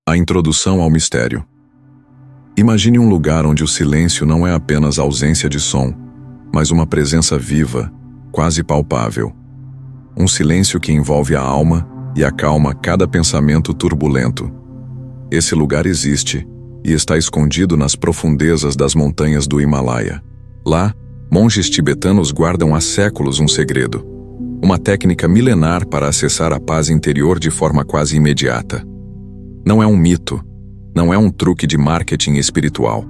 A introdução ao mistério. Imagine um lugar onde o silêncio não é apenas ausência de som, mas uma presença viva, quase palpável. Um silêncio que envolve a alma e acalma cada pensamento turbulento. Esse lugar existe e está escondido nas profundezas das montanhas do Himalaia. Lá, monges tibetanos guardam há séculos um segredo, uma técnica milenar para acessar a paz interior de forma quase imediata. Não é um mito, não é um truque de marketing espiritual.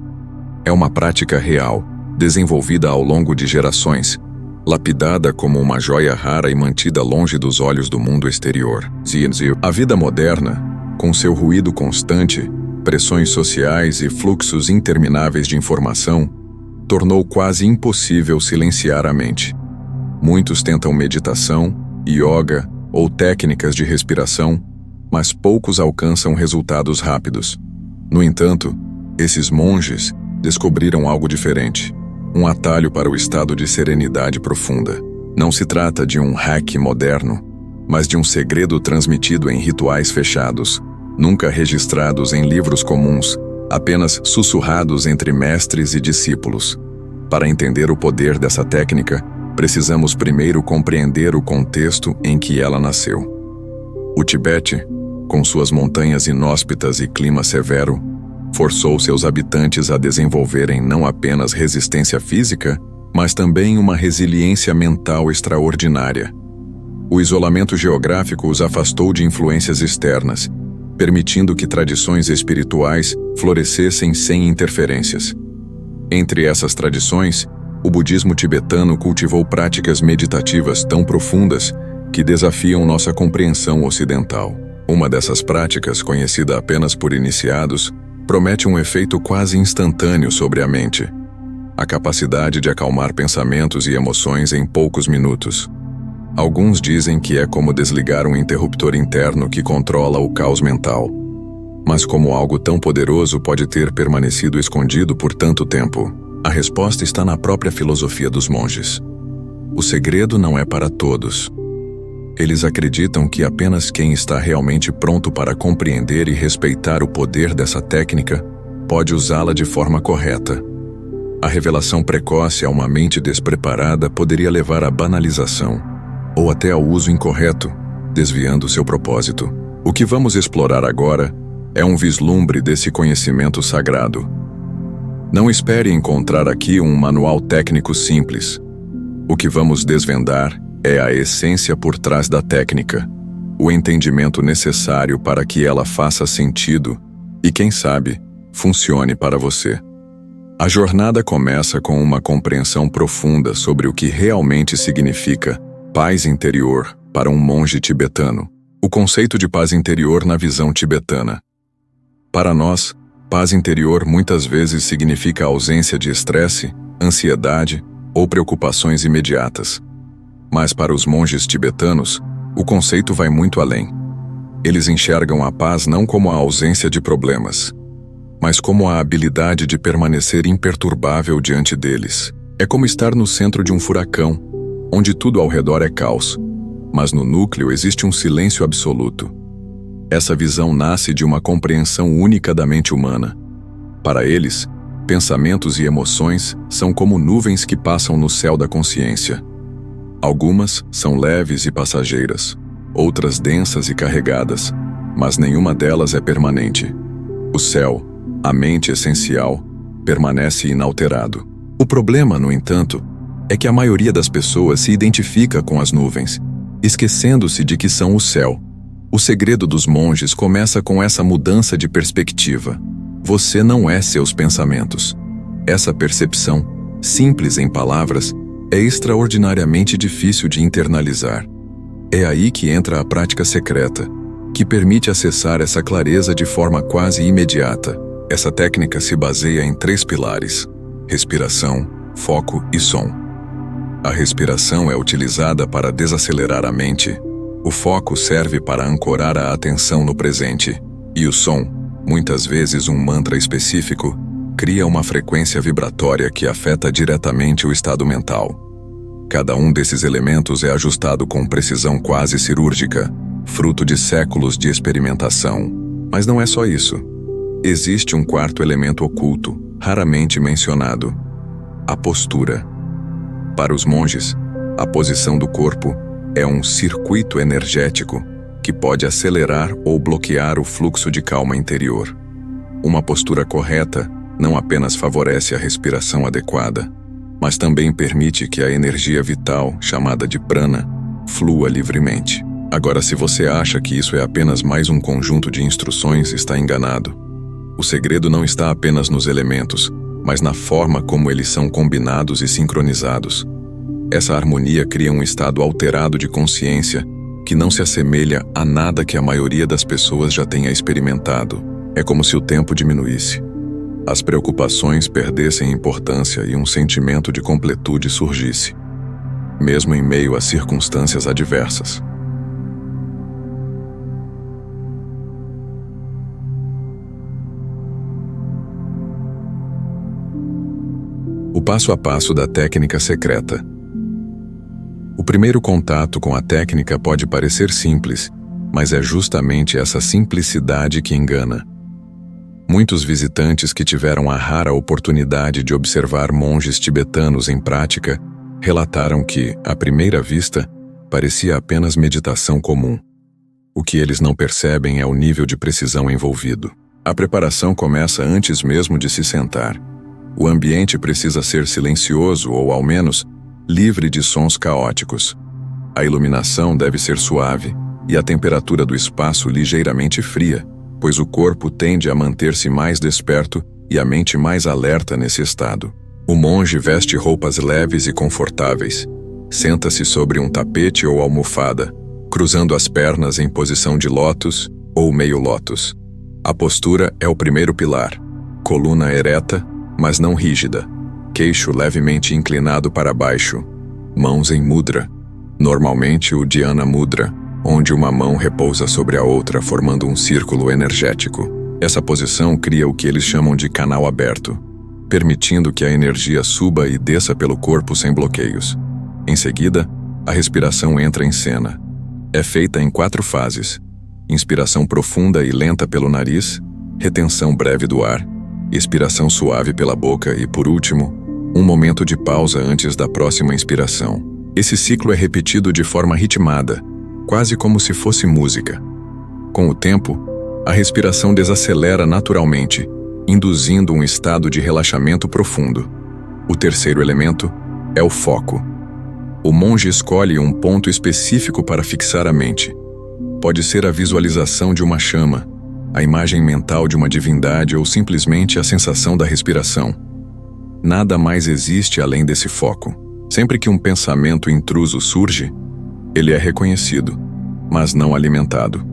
É uma prática real, desenvolvida ao longo de gerações, lapidada como uma joia rara e mantida longe dos olhos do mundo exterior. A vida moderna, com seu ruído constante, pressões sociais e fluxos intermináveis de informação, tornou quase impossível silenciar a mente. Muitos tentam meditação, yoga ou técnicas de respiração, mas poucos alcançam resultados rápidos. No entanto, esses monges descobriram algo diferente, um atalho para o estado de serenidade profunda. Não se trata de um hack moderno, mas de um segredo transmitido em rituais fechados, nunca registrados em livros comuns, apenas sussurrados entre mestres e discípulos. Para entender o poder dessa técnica, precisamos primeiro compreender o contexto em que ela nasceu. O Tibete, com suas montanhas inóspitas e clima severo, forçou seus habitantes a desenvolverem não apenas resistência física, mas também uma resiliência mental extraordinária. O isolamento geográfico os afastou de influências externas, permitindo que tradições espirituais florescessem sem interferências. Entre essas tradições, o budismo tibetano cultivou práticas meditativas tão profundas que desafiam nossa compreensão ocidental. Uma dessas práticas, conhecida apenas por iniciados, promete um efeito quase instantâneo sobre a mente. A capacidade de acalmar pensamentos e emoções em poucos minutos. Alguns dizem que é como desligar um interruptor interno que controla o caos mental. Mas como algo tão poderoso pode ter permanecido escondido por tanto tempo? A resposta está na própria filosofia dos monges. O segredo não é para todos. Eles acreditam que apenas quem está realmente pronto para compreender e respeitar o poder dessa técnica pode usá-la de forma correta. A revelação precoce a uma mente despreparada poderia levar à banalização, ou até ao uso incorreto, desviando seu propósito. O que vamos explorar agora é um vislumbre desse conhecimento sagrado. Não espere encontrar aqui um manual técnico simples. O que vamos desvendar é a essência por trás da técnica, o entendimento necessário para que ela faça sentido e, quem sabe, funcione para você. A jornada começa com uma compreensão profunda sobre o que realmente significa paz interior para um monge tibetano. O conceito de paz interior na visão tibetana. Para nós, paz interior muitas vezes significa ausência de estresse, ansiedade ou preocupações imediatas. Mas para os monges tibetanos, o conceito vai muito além. Eles enxergam a paz não como a ausência de problemas, mas como a habilidade de permanecer imperturbável diante deles. É como estar no centro de um furacão, onde tudo ao redor é caos, mas no núcleo existe um silêncio absoluto. Essa visão nasce de uma compreensão única da mente humana. Para eles, pensamentos e emoções são como nuvens que passam no céu da consciência. Algumas são leves e passageiras, outras densas e carregadas, mas nenhuma delas é permanente. O céu, a mente essencial, permanece inalterado. O problema, no entanto, é que a maioria das pessoas se identifica com as nuvens, esquecendo-se de que são o céu. O segredo dos monges começa com essa mudança de perspectiva. Você não é seus pensamentos. Essa percepção, simples em palavras, é extraordinariamente difícil de internalizar. É aí que entra a prática secreta, que permite acessar essa clareza de forma quase imediata. Essa técnica se baseia em 3 pilares: respiração, foco e som. A respiração é utilizada para desacelerar a mente, o foco serve para ancorar a atenção no presente, e o som, muitas vezes um mantra específico, cria uma frequência vibratória que afeta diretamente o estado mental. Cada um desses elementos é ajustado com precisão quase cirúrgica, fruto de séculos de experimentação. Mas não é só isso. Existe um quarto elemento oculto, raramente mencionado: a postura. Para os monges, a posição do corpo é um circuito energético que pode acelerar ou bloquear o fluxo de calma interior. Uma postura correta não apenas favorece a respiração adequada, mas também permite que a energia vital, chamada de prana, flua livremente. Agora, se você acha que isso é apenas mais um conjunto de instruções, está enganado. O segredo não está apenas nos elementos, mas na forma como eles são combinados e sincronizados. Essa harmonia cria um estado alterado de consciência que não se assemelha a nada que a maioria das pessoas já tenha experimentado. É como se o tempo diminuísse. As preocupações perdessem importância e um sentimento de completude surgisse, mesmo em meio a circunstâncias adversas. O passo a passo da técnica secreta. O primeiro contato com a técnica pode parecer simples, mas é justamente essa simplicidade que engana. Muitos visitantes que tiveram a rara oportunidade de observar monges tibetanos em prática relataram que, à primeira vista, parecia apenas meditação comum. O que eles não percebem é o nível de precisão envolvido. A preparação começa antes mesmo de se sentar. O ambiente precisa ser silencioso ou, ao menos, livre de sons caóticos. A iluminação deve ser suave e a temperatura do espaço ligeiramente fria, pois o corpo tende a manter-se mais desperto e a mente mais alerta nesse estado. O monge veste roupas leves e confortáveis. Senta-se sobre um tapete ou almofada, cruzando as pernas em posição de lótus ou meio lótus. A postura é o primeiro pilar. Coluna ereta, mas não rígida. Queixo levemente inclinado para baixo. Mãos em mudra. Normalmente o dhyana mudra, onde uma mão repousa sobre a outra formando um círculo energético. Essa posição cria o que eles chamam de canal aberto, permitindo que a energia suba e desça pelo corpo sem bloqueios. Em seguida, a respiração entra em cena. É feita em 4 fases: inspiração profunda e lenta pelo nariz, retenção breve do ar, expiração suave pela boca e, por último, um momento de pausa antes da próxima inspiração. Esse ciclo é repetido de forma ritmada, quase como se fosse música. Com o tempo, a respiração desacelera naturalmente, induzindo um estado de relaxamento profundo. O terceiro elemento é o foco. O monge escolhe um ponto específico para fixar a mente. Pode ser a visualização de uma chama, a imagem mental de uma divindade ou simplesmente a sensação da respiração. Nada mais existe além desse foco. Sempre que um pensamento intruso surge, ele é reconhecido, mas não alimentado.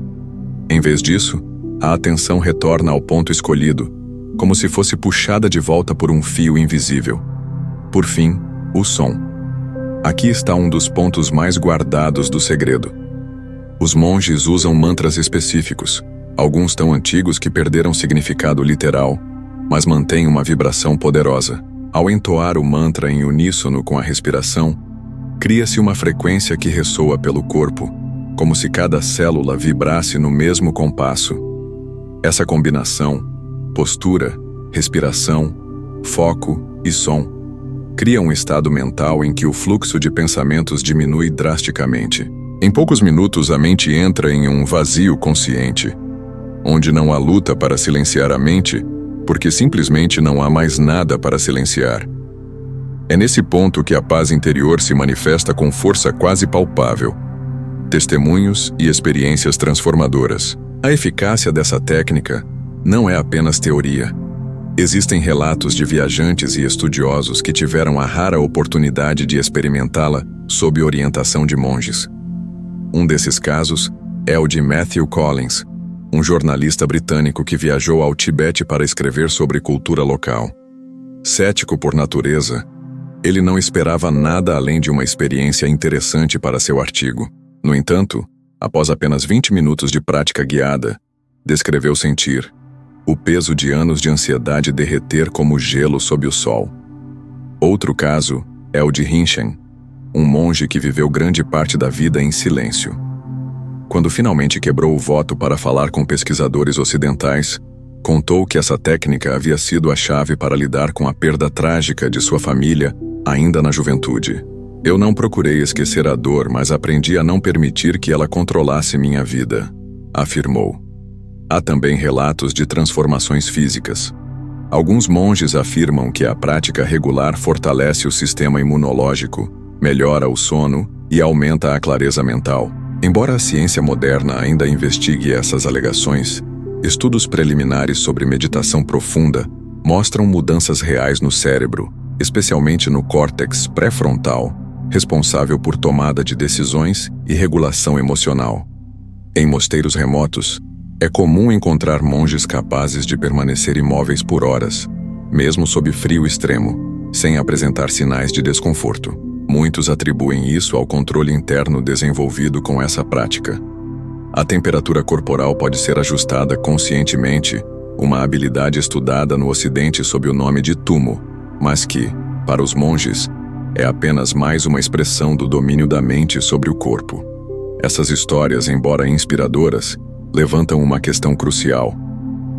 Em vez disso, a atenção retorna ao ponto escolhido, como se fosse puxada de volta por um fio invisível. Por fim, o som. Aqui está um dos pontos mais guardados do segredo. Os monges usam mantras específicos, alguns tão antigos que perderam significado literal, mas mantêm uma vibração poderosa. Ao entoar o mantra em uníssono com a respiração, cria-se uma frequência que ressoa pelo corpo, como se cada célula vibrasse no mesmo compasso. Essa combinação, postura, respiração, foco e som, cria um estado mental em que o fluxo de pensamentos diminui drasticamente. Em poucos minutos, a mente entra em um vazio consciente, onde não há luta para silenciar a mente, porque simplesmente não há mais nada para silenciar. É nesse ponto que a paz interior se manifesta com força quase palpável. Testemunhos e experiências transformadoras. A eficácia dessa técnica não é apenas teoria. Existem relatos de viajantes e estudiosos que tiveram a rara oportunidade de experimentá-la sob orientação de monges. Um desses casos é o de Matthew Collins, um jornalista britânico que viajou ao Tibete para escrever sobre cultura local. Cético por natureza, ele não esperava nada além de uma experiência interessante para seu artigo. No entanto, após apenas 20 minutos de prática guiada, descreveu sentir o peso de anos de ansiedade derreter como gelo sob o sol. Outro caso é o de Rinchen, um monge que viveu grande parte da vida em silêncio. Quando finalmente quebrou o voto para falar com pesquisadores ocidentais, contou que essa técnica havia sido a chave para lidar com a perda trágica de sua família ainda na juventude. Eu não procurei esquecer a dor, mas aprendi a não permitir que ela controlasse minha vida, afirmou. Há também relatos de transformações físicas. Alguns monges afirmam que a prática regular fortalece o sistema imunológico, melhora o sono e aumenta a clareza mental. Embora a ciência moderna ainda investigue essas alegações, estudos preliminares sobre meditação profunda mostram mudanças reais no cérebro, especialmente no córtex pré-frontal, responsável por tomada de decisões e regulação emocional. Em mosteiros remotos, é comum encontrar monges capazes de permanecer imóveis por horas, mesmo sob frio extremo, sem apresentar sinais de desconforto. Muitos atribuem isso ao controle interno desenvolvido com essa prática. A temperatura corporal pode ser ajustada conscientemente, uma habilidade estudada no Ocidente sob o nome de tumo, mas que, para os monges, é apenas mais uma expressão do domínio da mente sobre o corpo. Essas histórias, embora inspiradoras, levantam uma questão crucial.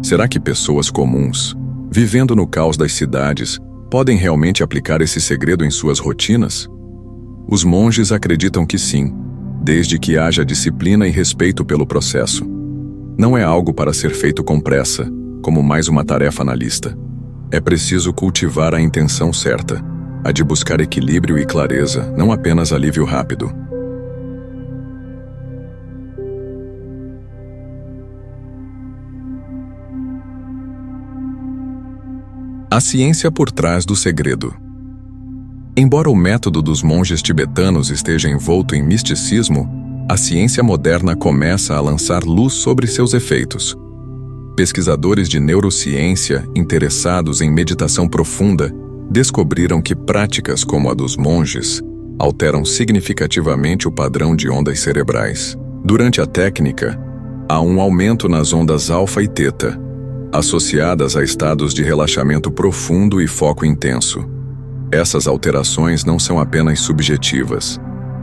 Será que pessoas comuns, vivendo no caos das cidades, podem realmente aplicar esse segredo em suas rotinas? Os monges acreditam que sim, desde que haja disciplina e respeito pelo processo. Não é algo para ser feito com pressa, como mais uma tarefa na lista. É preciso cultivar a intenção certa, a de buscar equilíbrio e clareza, não apenas alívio rápido. A ciência por trás do segredo. Embora o método dos monges tibetanos esteja envolto em misticismo, a ciência moderna começa a lançar luz sobre seus efeitos. Pesquisadores de neurociência interessados em meditação profunda descobriram que práticas como a dos monges alteram significativamente o padrão de ondas cerebrais. Durante a técnica, há um aumento nas ondas alfa e teta, associadas a estados de relaxamento profundo e foco intenso. Essas alterações não são apenas subjetivas.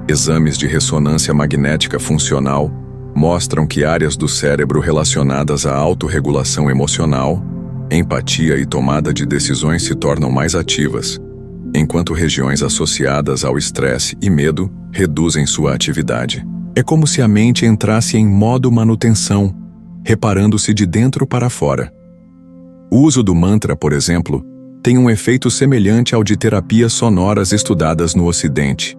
Exames de ressonância magnética funcional mostram que áreas do cérebro relacionadas à autorregulação emocional, empatia e tomada de decisões se tornam mais ativas, enquanto regiões associadas ao estresse e medo reduzem sua atividade. É como se a mente entrasse em modo manutenção, reparando-se de dentro para fora. O uso do mantra, por exemplo, tem um efeito semelhante ao de terapias sonoras estudadas no Ocidente.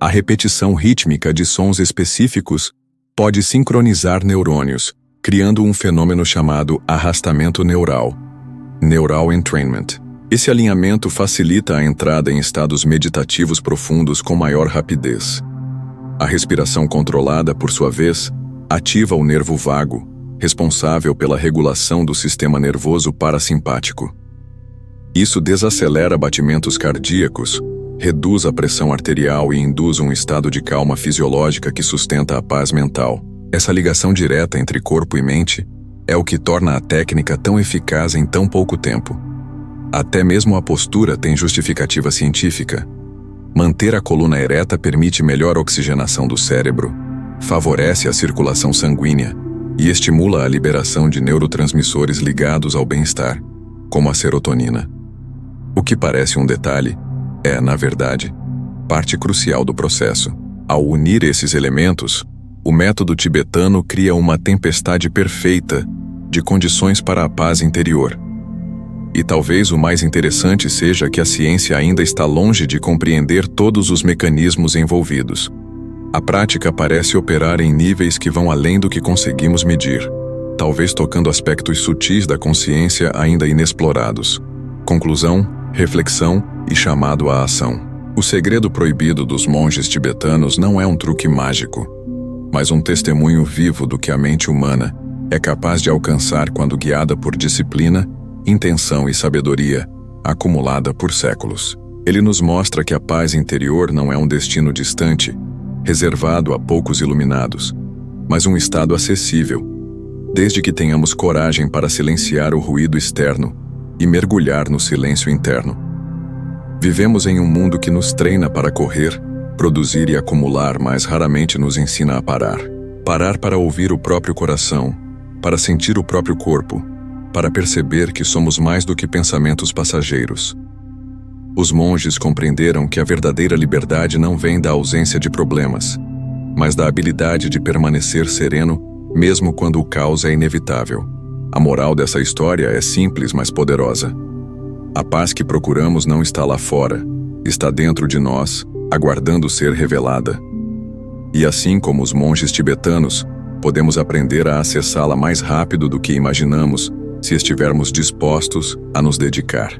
A repetição rítmica de sons específicos pode sincronizar neurônios, criando um fenômeno chamado arrastamento neural, neural entrainment. Esse alinhamento facilita a entrada em estados meditativos profundos com maior rapidez. A respiração controlada, por sua vez, ativa o nervo vago, responsável pela regulação do sistema nervoso parasimpático. Isso desacelera batimentos cardíacos, reduz a pressão arterial e induz um estado de calma fisiológica que sustenta a paz mental. Essa ligação direta entre corpo e mente é o que torna a técnica tão eficaz em tão pouco tempo. Até mesmo a postura tem justificativa científica. Manter a coluna ereta permite melhor oxigenação do cérebro, favorece a circulação sanguínea e estimula a liberação de neurotransmissores ligados ao bem-estar, como a serotonina. O que parece um detalhe é, na verdade, parte crucial do processo. Ao unir esses elementos, o método tibetano cria uma tempestade perfeita de condições para a paz interior. E talvez o mais interessante seja que a ciência ainda está longe de compreender todos os mecanismos envolvidos. A prática parece operar em níveis que vão além do que conseguimos medir, talvez tocando aspectos sutis da consciência ainda inexplorados. Conclusão, reflexão e chamado à ação. O segredo proibido dos monges tibetanos não é um truque mágico, mas um testemunho vivo do que a mente humana é capaz de alcançar quando guiada por disciplina, intenção e sabedoria, acumulada por séculos. Ele nos mostra que a paz interior não é um destino distante, reservado a poucos iluminados, mas um estado acessível, desde que tenhamos coragem para silenciar o ruído externo e mergulhar no silêncio interno. Vivemos em um mundo que nos treina para correr, produzir e acumular, mas raramente nos ensina a parar. Parar para ouvir o próprio coração, para sentir o próprio corpo, para perceber que somos mais do que pensamentos passageiros. Os monges compreenderam que a verdadeira liberdade não vem da ausência de problemas, mas da habilidade de permanecer sereno, mesmo quando o caos é inevitável. A moral dessa história é simples, mas poderosa. A paz que procuramos não está lá fora, está dentro de nós, aguardando ser revelada. E assim como os monges tibetanos, podemos aprender a acessá-la mais rápido do que imaginamos, se estivermos dispostos a nos dedicar.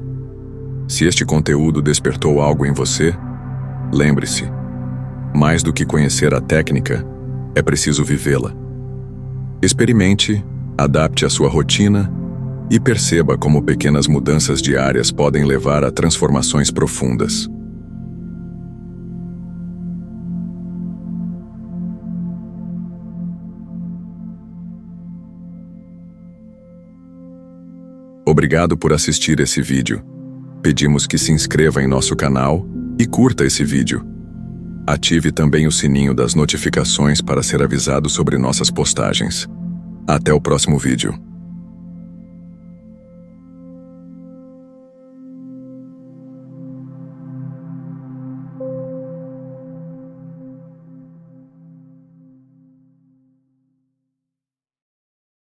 Se este conteúdo despertou algo em você, lembre-se, mais do que conhecer a técnica, é preciso vivê-la. Experimente, adapte a sua rotina e perceba como pequenas mudanças diárias podem levar a transformações profundas. Obrigado por assistir esse vídeo. Pedimos que se inscreva em nosso canal e curta esse vídeo. Ative também o sininho das notificações para ser avisado sobre nossas postagens. Até o próximo vídeo.